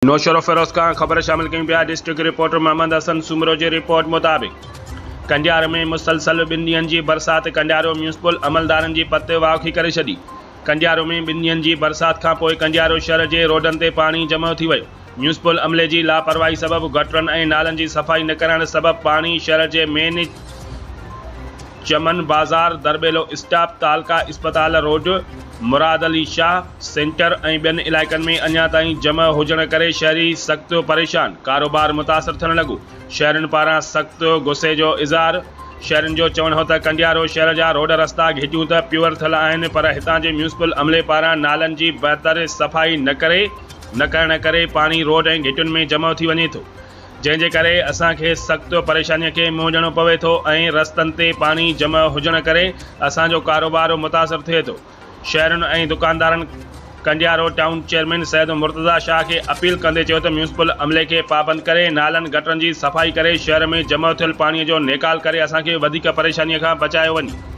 नौशरो फिरोज़ खां ख़बर शामिल कयूं पिया। डिस्ट्रिक्ट रिपोर्टर मोहम्मद हसन सुमरो जी रिपोर्ट मुताबिक़ कंडियार में मुसलसल 2 ॾींहनि जी बरसाति कंडियारो म्यूनिसिपल अमलदारनि जी पते वाखी करे छॾी। कंडियारो में 2 ॾींहनि जी बरसाति खां पोइ कंडियारो शहर जे रोडनि ते पाणी जमा थी वियो। म्यूनिसिपल अमले जी लापरवाही सबबि गटरनि ऐं नालनि जी सफ़ाई न करण सबबि पाणी शहर जे मेन चमन बाज़ार, दरबेलो स्टॉप, तालका अस्पताल रोड, मुराद अली शाह सेंटर ऐं ॿियनि इलाइक़नि में अञा ताईं जमा हुजण करे शहरी सख़्त परेशान, कारोबार मुतासिर थियण लॻो। शहरनि पारां सख़्त गुस्से जो इज़हार। शहरनि जो चवणु हो त कंडियारो शहर जा रोड रस्ता घिटियूं त प्योर थियल आहिनि, पर हितां जे म्यूनिसिपल अमले पारां नालनि जी बहितर सफ़ाई न करण करे पाणी रोड ऐं घिटियुनि में जमा थी वञे थो, जंहिंजे करे असांखे सख़्त परेशानीअ खे मुंहुं ॾियणो पवे थो ऐं रस्तनि ते पाणी जमा हुजण करे असांजो कारोबार मुतासिर थिए थो। शहरनि ऐं दुकानदारनि कंडियारो टाउन चेयरमैन सैयद मुर्तज़ा शाह खे अपील कंदे चयो त म्यूनिसिपल अमले खे पाबंद करे नालनि गटरनि जी सफ़ाई करे शहर में जमा थियल पाणीअ जो निकाल करे असांखे वधीक परेशानीअ खां बचायो वञे।